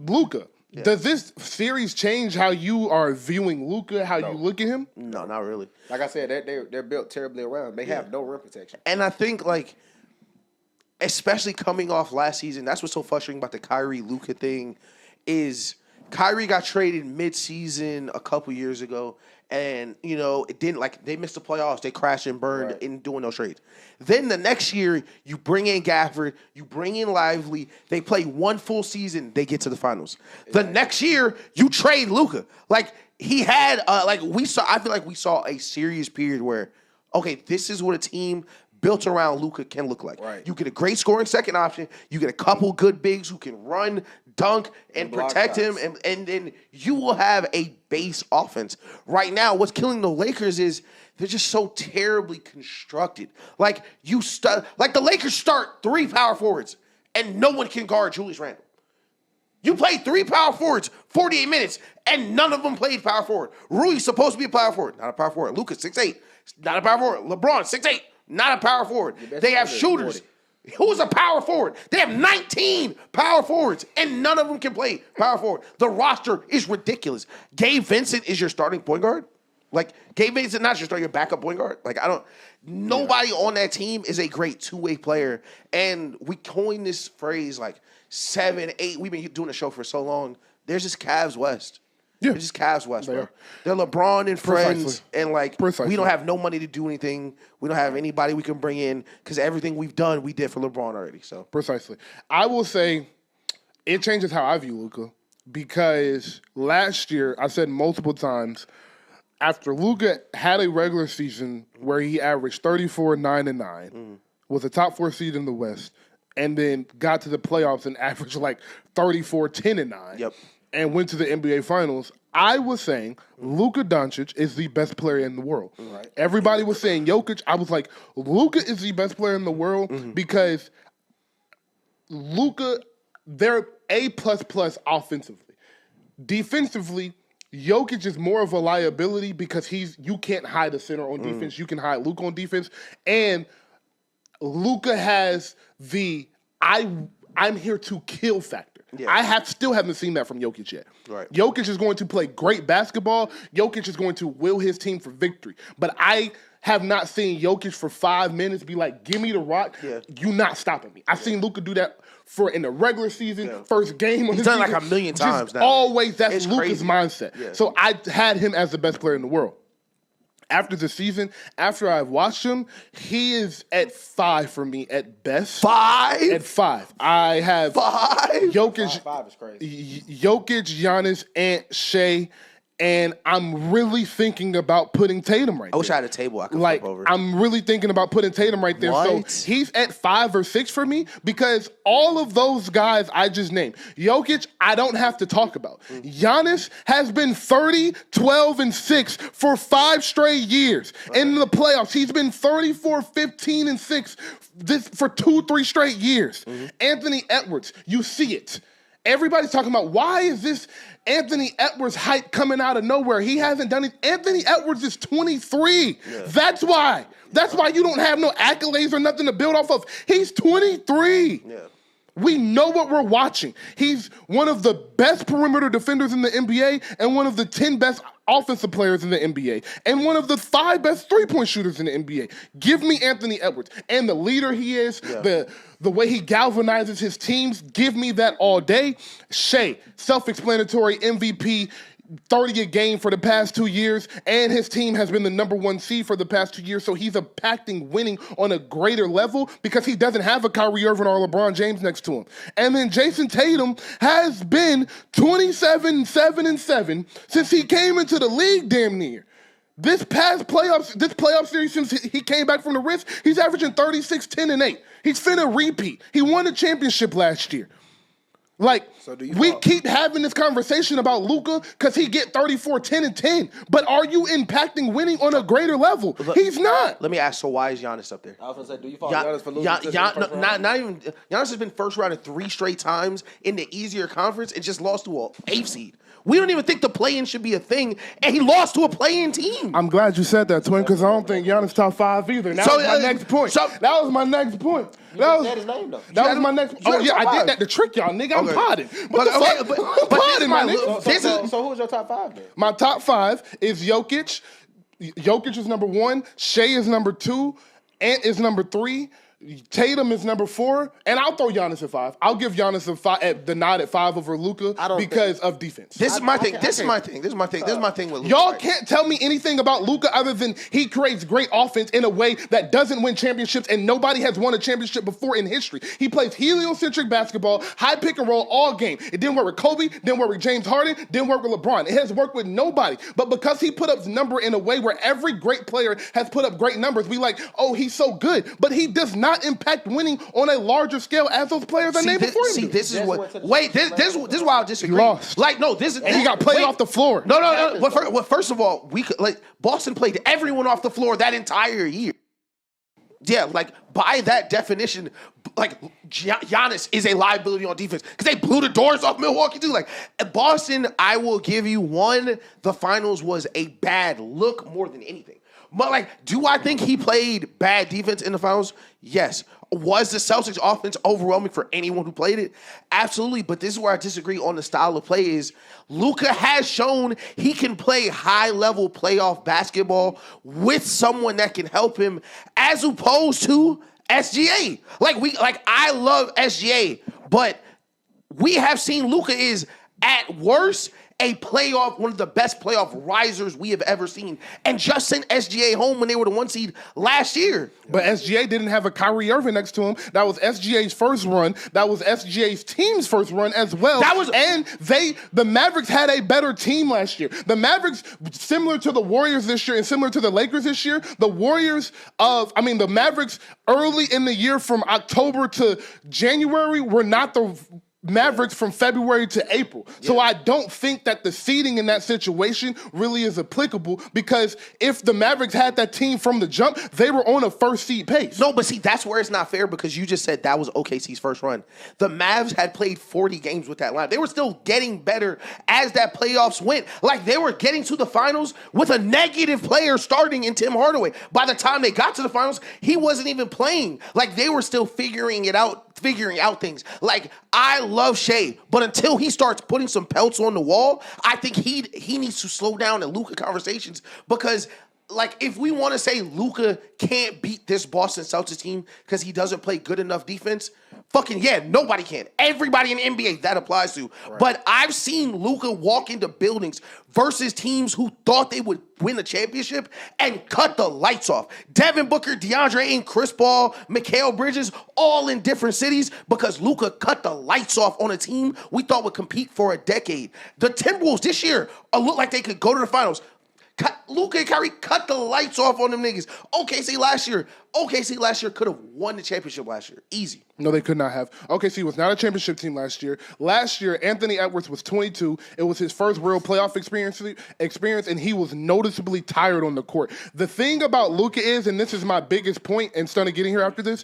Luka. Yeah. Does this series change how you are viewing Luka, how you look at him? No, not really. Like I said, they're built terribly around. They have no rim protection. And I think, like, especially coming off last season, that's what's so frustrating about the Kyrie-Luka thing is Kyrie got traded mid-season a couple years ago, and, you know, it didn't, like, they missed the playoffs. They crashed and burned in doing those trades. Then the next year, you bring in Gafford, you bring in Lively, they play one full season, they get to the finals. The next year, you trade Luka. Like, he had, I feel like we saw a serious period where, okay, this is what a team built around Luka can look like. Right. You get a great scoring second option, you get a couple good bigs who can run, dunk, and protect him, and then you will have a base offense. Right now, what's killing the Lakers is they're just so terribly constructed. Like the Lakers start 3 power forwards, and no one can guard Julius Randle. You played 3 power forwards, 48 minutes, and none of them played power forward. Rui's supposed to be a power forward, not a power forward. Luka, 6'8", not a power forward. LeBron, 6'8", not a power forward. They have shooters. Who's a power forward? They have 19 power forwards, and none of them can play power forward. The roster is ridiculous. Gabe Vincent is your starting point guard? Like, Gabe Vincent not your backup point guard? Like, nobody on that team is a great two-way player. And we coined this phrase, like, 7, 8. We've been doing the show for so long. There's just Cavs West. Yeah. They're just Cavs West, bro. They're LeBron and friends, and, like, we don't have no money to do anything. We don't have anybody we can bring in because everything we've done, we did for LeBron already. So Precisely. I will say it changes how I view Luka because last year, I said multiple times, after Luka had a regular season where he averaged 34, 9, and 9, was a top 4 seed in the West, and then got to the playoffs and averaged like 34, 10, and 9, and went to the NBA Finals, I was saying Luka Doncic is the best player in the world. Right. Everybody was saying Jokic. I was like, Luka is the best player in the world because Luka, they're A++ offensively. Defensively, Jokic is more of a liability because you can't hide a center on defense. You can hide Luka on defense. And Luka has the I'm here to kill factor. Yeah. I still haven't seen that from Jokic yet. Right. Jokic is going to play great basketball. Jokic is going to will his team for victory. But I have not seen Jokic for 5 minutes be like, give me the rock. Yeah. You're not stopping me. I've seen Luka do that in the regular season, first game of the season. He's done like a million times now. Always, that's Luka's mindset. Yeah. So I had him as the best player in the world. After the season, after I've watched him, he is at 5 for me at best. 5? At 5. I have 5? Jokic. 5 is crazy. Jokic, Giannis, Ant, Shea, and I'm really thinking about putting Tatum right there. I wish I had a table I could flip over. I'm really thinking about putting Tatum right there. What? So he's at 5 or 6 for me because all of those guys I just named. Jokic, I don't have to talk about. Giannis has been 30, 12, and 6 for 5 straight years. In the playoffs, he's been 34, 15, and 6 for 2, 3 straight years. Anthony Edwards, you see it. Everybody's talking about why is this Anthony Edwards hype coming out of nowhere? He hasn't done it. Anthony Edwards is 23. Yeah. That's why. That's why you don't have no accolades or nothing to build off of. He's 23. Yeah. We know what we're watching. He's one of the best perimeter defenders in the NBA and one of the 10 best offensive players in the NBA and one of the 5 best three-point shooters in the NBA. Give me Anthony Edwards. And the leader he is, the way he galvanizes his teams, give me that all day. Shea, self-explanatory MVP, 30 a game for the past 2 years, and his team has been the number 1 seed for the past 2 years, so he's impacting winning on a greater level because he doesn't have a Kyrie Irving or LeBron James next to him. And then Jason Tatum has been 27, 7, and 7 since he came into the league damn near. This playoff series since he came back from the wrist, he's averaging 36, 10, and 8. He's finna repeat. He won a championship last year. Like, we keep having this conversation about Luka because he get 34, 10, and 10. But are you impacting winning on a greater level? He's not. Let me ask, so why is Giannis up there? I was going to say, do you follow Giannis for losing? Not even. Giannis has been first round 3 straight times in the easier conference and just lost to an 8th seed. We don't even think the play-in should be a thing, and he lost to a play-in team. I'm glad you said that, Twin, because I don't think Giannis top 5 either. That was my next point. That was my next point. just said his name, though. That was my next. Oh, yeah, I did that to trick y'all, nigga. I'm potting. What the fuck? I'm potting, my nigga. So who's your top 5 then? My top 5 is Jokic. Jokic is number 1. Shea is number 2. Ant is number 3. Tatum is number 4, and I'll throw Giannis at 5. I'll give Giannis the nod at 5 over Luka because of defense. This is my thing. This is my thing with Luka. Y'all can't tell me anything about Luka other than he creates great offense in a way that doesn't win championships, and nobody has won a championship before in history. He plays heliocentric basketball, high pick and roll all game. It didn't work with Kobe, didn't work with James Harden, didn't work with LeBron. It has worked with nobody. But because he put up number in a way where every great player has put up great numbers, we like, oh, he's so good. But he does not impact winning on a larger scale as those players I named before him. This is what. Wait, this is why I disagree. He lost. Like, no, this is. And he got played off the floor. No. Well, first of all, Boston played everyone off the floor that entire year. Yeah, like by that definition, like Giannis is a liability on defense because they blew the doors off Milwaukee too. Like Boston, I will give you one. The finals was a bad look more than anything. But, like, do I think he played bad defense in the finals? Yes. Was the Celtics offense overwhelming for anyone who played it? Absolutely. But this is where I disagree on the style of play is Luka has shown he can play high-level playoff basketball with someone that can help him as opposed to SGA. I love SGA, but we have seen Luka is at worst one of the best playoff risers we have ever seen, and just sent SGA home when they were the 1 seed last year. But SGA didn't have a Kyrie Irving next to him. That was SGA's first run. That was SGA's team's first run as well. The Mavericks had a better team last year. The Mavericks, similar to the Warriors this year and similar to the Lakers this year, the Mavericks early in the year from October to January were not the Mavericks from February to April. Yeah. So I don't think that the seeding in that situation really is applicable because if the Mavericks had that team from the jump, they were on a first seed pace. No, but see, that's where it's not fair because you just said that was OKC's first run. The Mavs had played 40 games with that line. They were still getting better as that playoffs went. Like they were getting to the finals with a negative player starting in Tim Hardaway. By the time they got to the finals, he wasn't even playing. Like they were still figuring out things. Like I love Shea, but until he starts putting some pelts on the wall, I think he needs to slow down the Luka conversations because like if we want to say Luka can't beat this Boston Celtics team because he doesn't play good enough defense, fucking yeah, nobody can. Everybody in the NBA that applies to. Right. But I've seen Luka walk into buildings versus teams who thought they would win the championship and cut the lights off. Devin Booker, DeAndre Ayton, Chris Paul, Mikal Bridges, all in different cities because Luka cut the lights off on a team we thought would compete for a decade. The Timberwolves this year look like they could go to the finals. Luka and Kyrie cut the lights off on them niggas. OKC last year could have won the championship last year. Easy. No, they could not have. OKC was not a championship team last year. Last year, Anthony Edwards was 22. It was his first real playoff experience, and he was noticeably tired on the court. The thing about Luka is, and this is my biggest point and starting getting here after this,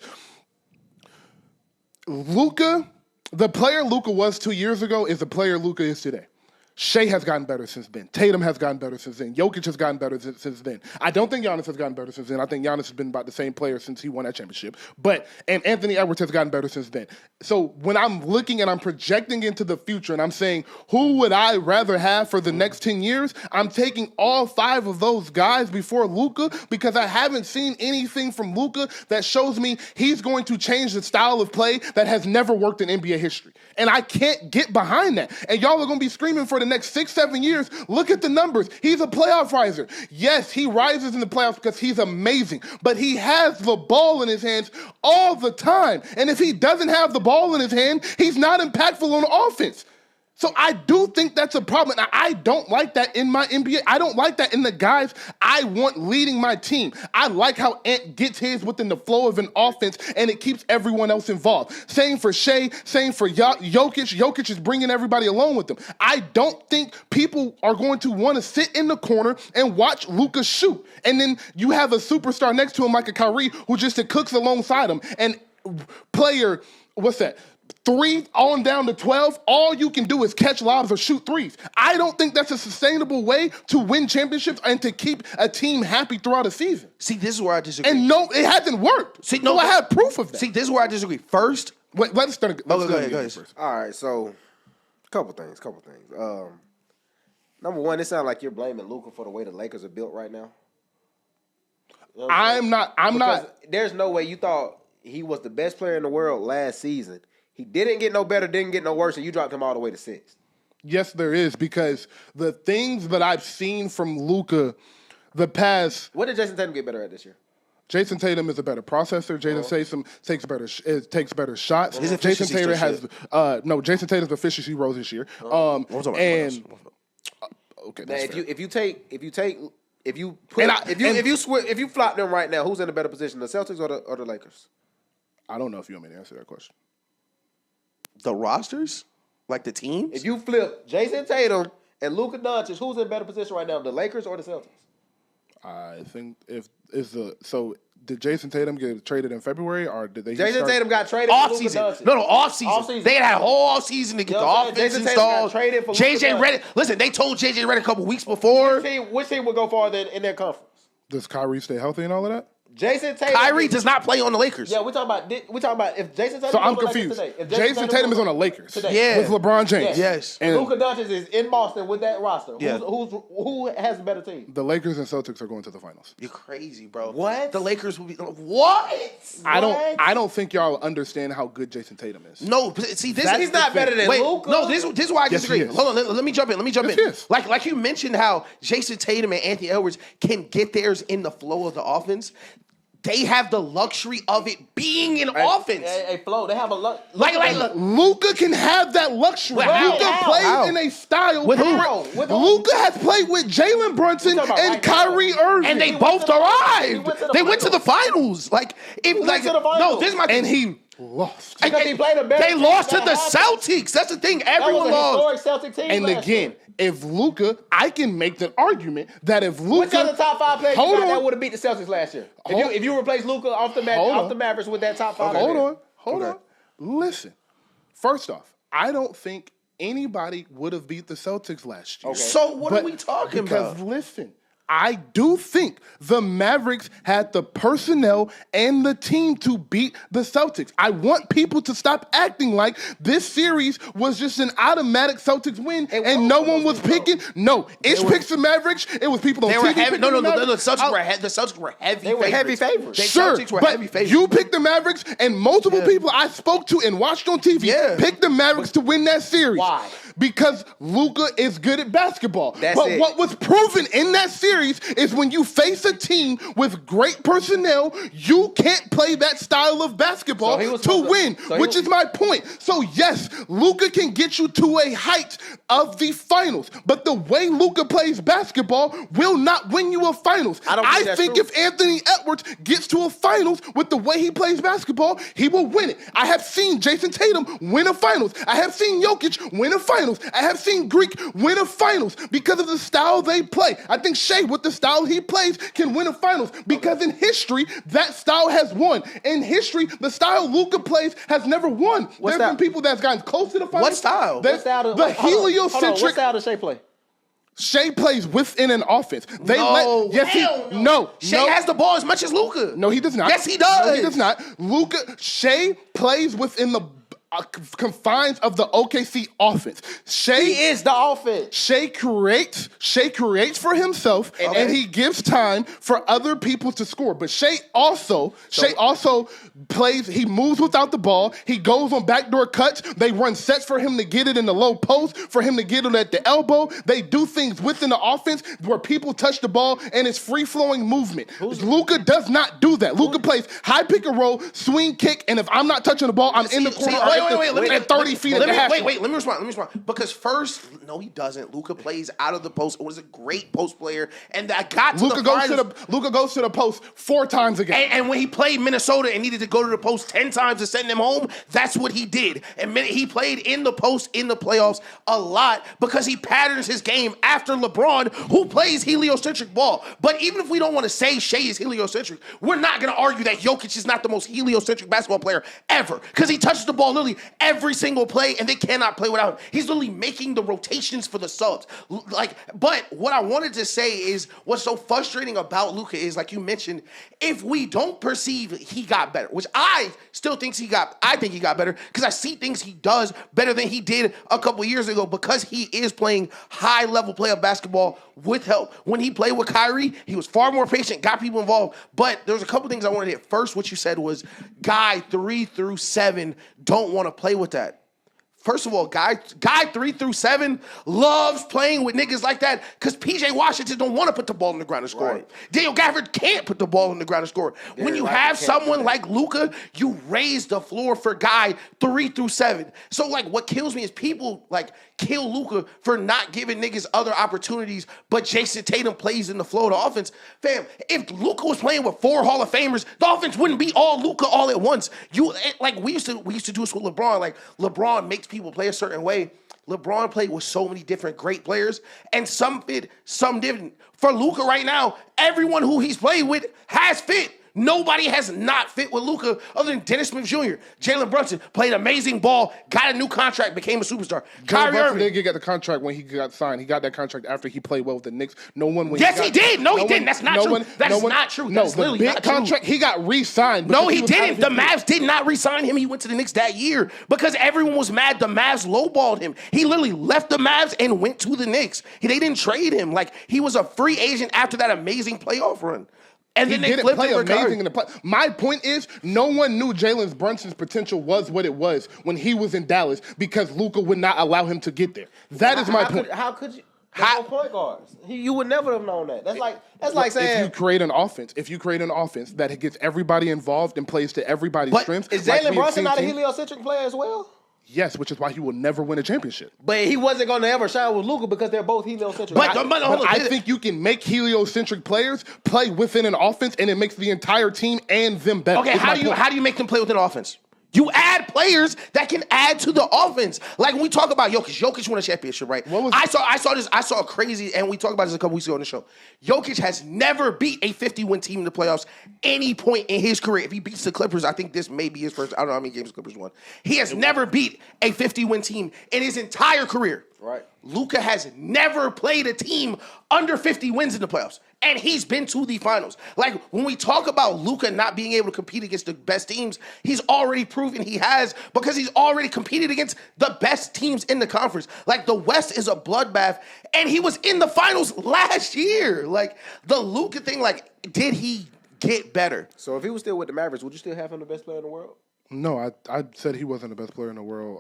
Luka, the player Luka was 2 years ago is the player Luka is today. Shea has gotten better since then. Tatum has gotten better since then. Jokic has gotten better since then. I don't think Giannis has gotten better since then. I think Giannis has been about the same player since he won that championship. And Anthony Edwards has gotten better since then. So when I'm looking and I'm projecting into the future and I'm saying, who would I rather have for the next 10 years? I'm taking all 5 of those guys before Luka because I haven't seen anything from Luka that shows me he's going to change the style of play that has never worked in NBA history. And I can't get behind that. And y'all are going to be screaming for the next 6-7 years. Look at the numbers. He's a playoff riser. Yes, he rises in the playoffs because he's amazing, but he has the ball in his hands all the time. And if he doesn't have the ball in his hand, he's not impactful on offense. So I do think that's a problem. Now, I don't like that in my NBA. I don't like that in the guys I want leading my team. I like how Ant gets his within the flow of an offense, and it keeps everyone else involved. Same for Shea, same for Jokic. Jokic is bringing everybody along with him. I don't think people are going to want to sit in the corner and watch Luka shoot. And then you have a superstar next to him like a Kyrie who just cooks alongside him. And player, what's that? 3 on down to 12, all you can do is catch lobs or shoot threes. I don't think that's a sustainable way to win championships and to keep a team happy throughout a season. See, this is where I disagree. And no, it hasn't worked. See, no, I have proof of that. See, this is where I disagree. First, wait, let's start. go ahead. First. All right, so couple things. Number one, it sounds like you're blaming Luka for the way the Lakers are built right now. You know what I'm saying? not. There's no way you thought he was the best player in the world last season. He didn't get no better, didn't get no worse, and you dropped him all the way to 6th. Yes, there is, because the things that I've seen from Luka the past. What did Jason Tatum get better at this year? Jason Tatum is a better processor. Jason Tatum takes better shots. His Jason efficiency Tatum still has Jason Tatum's efficiency rose this year. Okay, Now, that's fair. if you flop them right now, who's in a better position, the Celtics or the Lakers? I don't know if you want me to answer that question. the rosters, like the teams. If you flip Jason Tatum and Luka Doncic, who's in a better position right now, the Lakers or the Celtics? I think did Jason Tatum get traded in February, or did they? Tatum got traded off for Luka season. Doncic. No, off season. Off-season. They had a whole off season to get You the know what I'm offense saying? Jason Tatum got installed. traded for JJ Luka Redick. Listen, they told JJ Redick a couple weeks before. Which team would go farther in their conference? Does Kyrie stay healthy and all of that? Jason Tatum. Kyrie does not play on the Lakers. Yeah, we're talking about if Jason Tatum. So I'm was on the Lakers confused. today, if Jason Tatum is on the Lakers today. Yeah. with LeBron James. Yes. And Luka Doncic is in Boston with that roster. Yeah. Who has a better team? the Lakers and Celtics are going to the finals. You're crazy, bro. What? The Lakers will be what? I don't think y'all understand how good Jason Tatum is. No, but see, this He's not better than Luka. No, this is why I Yes, he disagree. is. Hold on, let me jump in. Yes, he in. is. Like you mentioned how Jason Tatum and Anthony Edwards can get theirs in the flow of the offense. They have the luxury of it being an offense. Hey, Flo, they have a luck. Like, Luka can have that luxury. How? Luka How? plays How? in a style. With who? With who? Luka has played with Jalen Brunson We're talking about and right now. Kyrie Irving, and they He went both to the finals. He arrived. went to the They went to the finals. Like, if went like to the finals. no, this is my and he lost. Because he played a better They team lost to that the happened. Celtics. That's the thing. That Everyone was a lost. historic Celtic team. And last again, year. if Luka, I can make the argument that if Luka, Which other top five players hold on, that would have beat the Celtics last year? If you replace Luka off the Mavericks with that top five, hold on. Listen, first off, I don't think anybody would have beat the Celtics last year. Okay. So what are we talking because about? listen, I do think the Mavericks had the personnel and the team to beat the Celtics. I want people to stop acting like this series was just an automatic Celtics win and no one was picking. No, Ish picked the Mavericks. It was people on They TV were heavy. picking No, the the Mavericks. Celtics were the Celtics were heavy. They were heavy favorites. The Sure, Celtics were but heavy favorites. you picked the Mavericks, and multiple people I spoke to and watched on TV picked the Mavericks to win that series. Why? Because Luka is good at basketball. That's but it. what was proven in that series is when you face a team with great personnel, you can't play that style of basketball So he was to supposed to- win, so he which was- is my point. So yes, Luka can get you to a height of the finals, but the way Luka plays basketball will not win you a finals. I don't think that's think true. if Anthony Edwards gets to a finals with the way he plays basketball, he will win it. I have seen Jason Tatum win a finals. I have seen Jokic win a finals. I have seen Greek win a finals because of the style they play. I think Shea, with the style he plays, can win a finals because in history, that style has won. In history, the style Luka plays has never won. There's style? been people that's gotten close to the finals. What style? The What heliocentric. style does Shea play? Shea plays within an offense. No, hell no. Shea no. has the ball as much as Luka. No, he does not. Yes, he does. No, he does not. Shea plays within the confines of the OKC offense. He is the offense. Shea creates for himself, and he gives time for other people to score. But Shea also plays. He moves without the ball. He goes on backdoor cuts. They run sets for him to get it in the low post, for him to get it at the elbow. They do things within the offense where people touch the ball and it's free flowing movement. Luka does not do that. Luka plays high pick and roll, swing kick, and if I'm not touching the ball, I'm in the corner. At 30 feet at the half. Let me respond. Because first, no, he doesn't. Luka plays out of the post. Was a great post player, and I got to Luka goes to the post 4 times a game. And when he played Minnesota and needed to go to the post 10 times to send them home, that's what he did. And he played in the post in the playoffs a lot because he patterns his game after LeBron, who plays heliocentric ball. But even if we don't want to say Shea is heliocentric, we're not going to argue that Jokic is not the most heliocentric basketball player ever because he touches the ball literally literally every single play, and they cannot play without him. He's literally making the rotations for the subs. But what I wanted to say is what's so frustrating about Luka is, like you mentioned, if we don't perceive he got better, which I still think I think he got better because I see things he does better than he did a couple years ago because he is playing high-level playoff basketball with help. When he played with Kyrie, he was far more patient, got people involved. But there's a couple things I wanted to hit. First, what you said was guy 3 through 7 don't want to play with that. First of all, guy 3 through 7 loves playing with niggas like that because PJ Washington don't want to put the ball on the ground and score. Right. Daniel Gafford can't put the ball on the ground and score. When you have someone like Luka, you raise the floor for guy 3 through 7. So, like, what kills me is people, like, kill Luka for not giving niggas other opportunities, but Jason Tatum plays in the flow of the offense. Fam, if Luka was playing with 4 Hall of Famers, the offense wouldn't be all Luka all at once. We used to do this with LeBron. Like, LeBron makes people play a certain way. LeBron played with so many different great players, and some fit, some didn't. For Luka right now, everyone who he's played with has fit. Nobody has not fit with Luka other than Dennis Smith Jr. Jalen Brunson played amazing ball, got a new contract, became a superstar. Kyrie Irving didn't get the contract when he got signed. He got that contract after he played well with the Knicks. No one. Yes, he did. No, he didn't. That's not true. That's not true. That's literally not true. Contract. He got re-signed. No, he didn't. The Mavs did not re-sign him. He went to the Knicks that year because everyone was mad. The Mavs lowballed him. He literally left the Mavs and went to the Knicks. They didn't trade him. Like, he was a free agent after that amazing playoff run. And then he didn't play amazing in the play. My point is, no one knew Jalen Brunson's potential was what it was when he was in Dallas because Luka would not allow him to get there. That is my point. How could you? There's no point guards. You would never have known that. That's like saying if you create an offense that gets everybody involved and plays to everybody's strengths. Is Jalen Brunson not a heliocentric player as well? Yes, which is why he will never win a championship. But he wasn't going to ever shine with Luka because they're both heliocentric. But I think you can make heliocentric players play within an offense, and it makes the entire team and them better. Okay, how do you make them play within offense? You add players that can add to the offense. Like when we talk about Jokic won a championship, right? I saw crazy, and we talked about this a couple weeks ago on the show. Jokic has never beat a 50-win team in the playoffs any point in his career. If he beats the Clippers, I think this may be his first. I don't know how many games the Clippers won. He has never beat a 50-win team in his entire career. Right. Luka has never played a team under 50 wins in the playoffs, and he's been to the finals. Like, when we talk about Luka not being able to compete against the best teams, he's already proven he has because he's already competed against the best teams in the conference. Like, the West is a bloodbath, and he was in the finals last year. Like, the Luka thing, like, did he get better? So if he was still with the Mavericks, would you still have him the best player in the world? No, I said he wasn't the best player in the world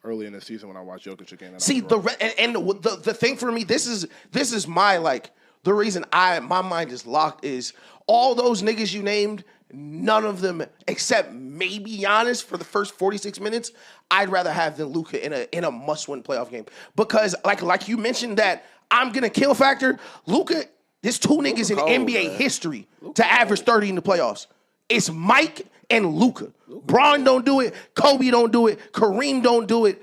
early in the season when I watched Jokic again. See, the thing for me, this is my, like, the reason my mind is locked is all those niggas you named, none of them except maybe Giannis for the first 46 minutes, I'd rather have than Luka in a must-win playoff game. Because like you mentioned that I'm gonna kill factor, Luka, there's 2 niggas in NBA history to average 30 in the playoffs. It's Mike and Luka. Bron don't do it. Kobe don't do it. Kareem don't do it.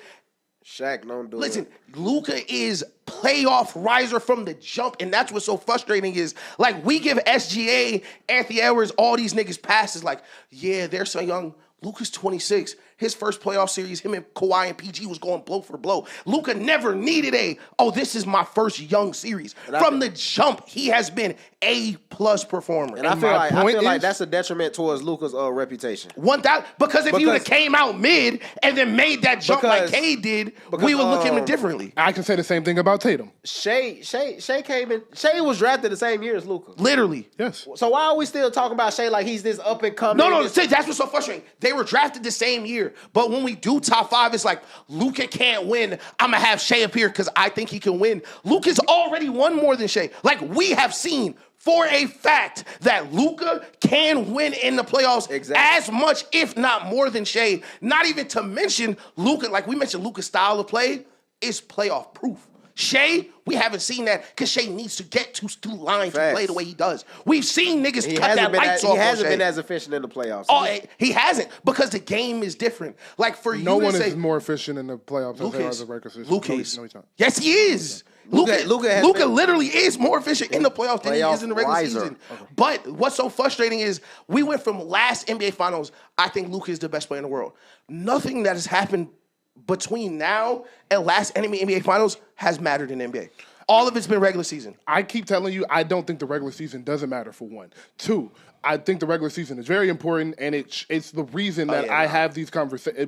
Shaq don't do it. Listen, Luka is playoff riser from the jump, and that's what's so frustrating is, like, we give SGA, Anthony Edwards, all these niggas passes like, yeah, they're so young. Luka's 26. His first playoff series, him and Kawhi and PG was going blow for blow. Luka never needed this is my first young series. From the jump, he has been A-plus performer. And I feel like that's a detriment towards Luka's reputation. Because if he would have came out mid and then made that jump like Cade did, we would look at him differently. I can say the same thing about Tatum. Shea came in. Shea was drafted the same year as Luka. Literally. Yes. So why are we still talking about Shea like he's this up and coming? No, that's what's so frustrating. They were drafted the same year, but when we do top 5, it's like Luka can't win. I'm gonna have Shea up here because I think he can win. Luka's already won more than Shea. Like, we have seen for a fact that Luka can win in the playoffs as much, if not more, than Shea. Not even to mention Luka, like we mentioned, Luka's style of play is playoff proof. Shea, we haven't seen that because Shea needs to get to line to play the way he does. We've seen niggas cut that lights off. He hasn't been as efficient in the playoffs. Oh, he hasn't because the game is different. Like, for you no to one say, is more efficient in the playoffs than they are in the regular season. Luka is. No, he's not. Yes, he is. Luka literally is more efficient in the playoffs than he is in the regular season. Okay. But what's so frustrating is we went from last NBA Finals, I think Luka is the best player in the world. Nothing that has happened between now and last NBA Finals has mattered in the NBA. All of it's been regular season. I keep telling you, I don't think the regular season doesn't matter, for one. Two, I think the regular season is very important, and it's the reason that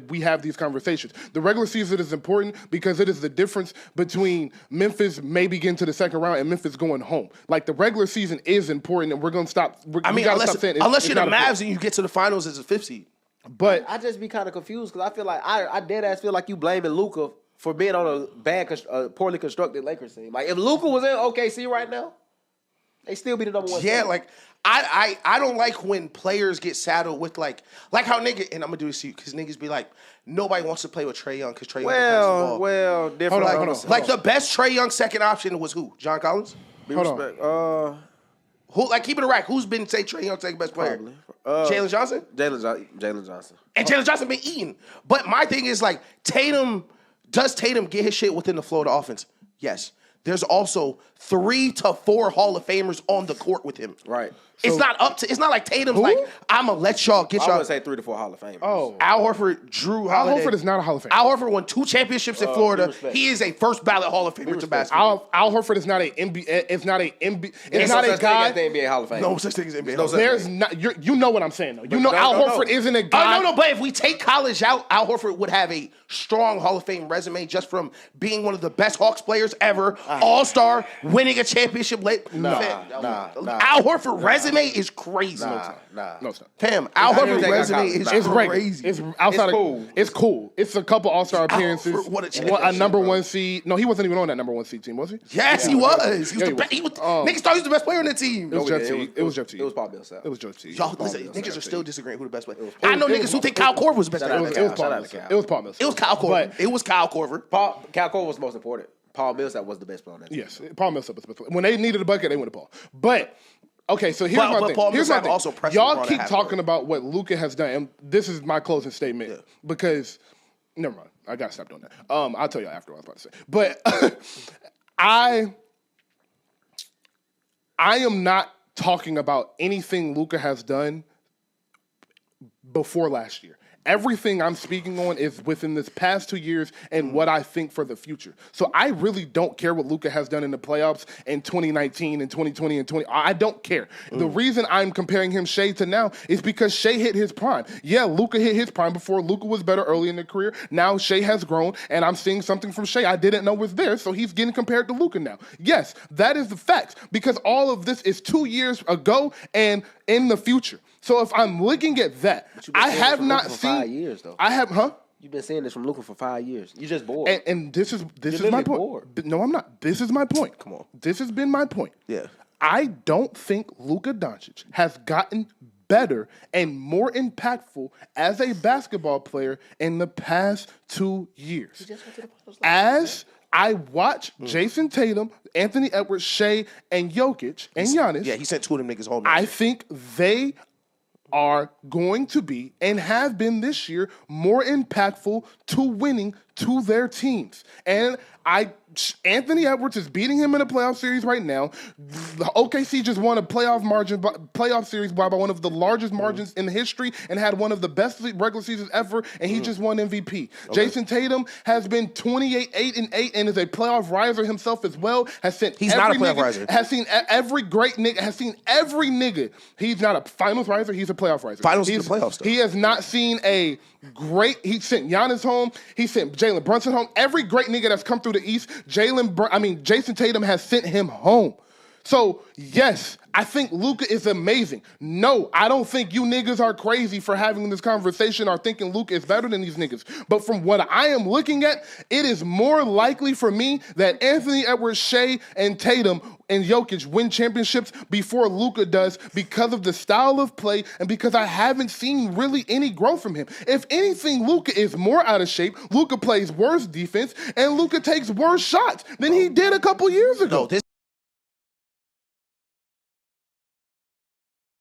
we have these conversations. The regular season is important because it is the difference between Memphis maybe getting to the second round and Memphis going home. Like, the regular season is important, and we're going to stop. Unless you're the Mavs and you get to the finals as a 5th seed. But I just be kind of confused because I feel like I dead ass feel like you blaming Luka for being on a poorly constructed Lakers team. Like, if Luka was in OKC right now, they still be the number one. Yeah, team. Like I don't like when players get saddled with like how nigga, and I'm gonna do this to you because niggas be like, nobody wants to play with Trae Young because Trae Young plays the ball. Well, different. Hold on. Like the best Trae Young second option was who? John Collins? Who, like, keep it a rack. Who's been, say, Trae Young's second best player? Jalen Johnson? Jalen Johnson. And Jalen Johnson been eating. But my thing is, like, does Tatum get his shit within the flow of the offense? Yes. There's also 3 to 4 Hall of Famers on the court with him. Right. It's not like Tatum's like, I'm going to let y'all get y'all. I would say 3 to 4 Hall of Famers. Oh. Al Horford, Drew Holiday. Al Horford is not a Hall of Famer. Al Horford won 2 championships in Florida. He is a first ballot Hall of Famer to basketball. Al Horford is not a NBA. It's not a guy. The NBA Hall of Fame. No such thing as NBA Hall of Fame. There's not. You know what I'm saying, though. You know Al Horford isn't a guy. No. But if we take college out, Al Horford would have a strong Hall of Fame resume just from being one of the best Hawks players ever, All-Star, winning a championship late. Al Horford resume is crazy. No, stop. Fam, Al Horford resume is crazy. It's cool. It's cool. It's a couple All-Star appearances. A number 1 seed. No, he wasn't even on that number 1 seed team, was he? Yes, he was. Niggas thought he was the best player on the team. It was Jeff Teague. It was Jeff Teague. It was Paul Millsap. It was Jeff Teague. Y'all, listen, niggas are still disagreeing who the best player. I know niggas who think Kyle Korver was the best player. It was Paul Millsap. It was Paul Millsap. It was Kyle Korver. It was Kyle Korver. Kyle Korver was the most important. Paul Millsap was the best player on that team. Yes, Paul Millsap was the best player. When they needed a bucket, they went to Paul. But okay, so here's my thing. Here's my thing. Also y'all keep talking about what Luka has done, and this is my closing statement because never mind. I gotta stop doing that. I'll tell you after what I was about to say. But I am not talking about anything Luka has done before last year. Everything I'm speaking on is within this past 2 years and what I think for the future. So I really don't care what Luka has done in the playoffs in 2019 and 2020 and 20. I don't care. The reason I'm comparing him Shea to now is because Shea hit his prime. Yeah, Luka hit his prime before. Luka was better early in the career. Now Shea has grown, and I'm seeing something from Shea I didn't know was there, so he's getting compared to Luka now. Yes, that is the fact because all of this is 2 years ago and in the future. So if I'm looking at that, I have not seen. 5 years though. I have, You've been saying this from Luka for 5 years. You're just bored. And this is my point. Bored. No, I'm not. This is my point. Come on. This has been my point. Yeah. I don't think Luka Doncic has gotten better and more impactful as a basketball player in the past 2 years. As I watch Jason Tatum, Anthony Edwards, Shea, and Jokic, and Giannis. Yeah, he sent 2 of them niggas home. I think they are going to be and have been this year more impactful to winning to their teams. And Anthony Edwards is beating him in a playoff series right now. The OKC just won a playoff series by one of the largest margins in history and had one of the best regular seasons ever, and he just won MVP. Okay. Jason Tatum has been 28-8-8 and is a playoff riser himself as well. He's not a playoff riser. Has seen every great nigga. Has seen every nigga. He's not a finals riser. He's a playoff riser. Finals is the playoffs stuff. He has not seen a great. He sent Giannis home. He sent Jalen Brunson home. Every great nigga that's come through the East, Jason Tatum has sent him home. So, yes, I think Luka is amazing. No, I don't think you niggas are crazy for having this conversation or thinking Luka is better than these niggas. But from what I am looking at, it is more likely for me that Anthony Edwards, Shea, and Tatum and Jokic win championships before Luka does because of the style of play and because I haven't seen really any growth from him. If anything, Luka is more out of shape. Luka plays worse defense, and Luka takes worse shots than he did a couple years ago. No, this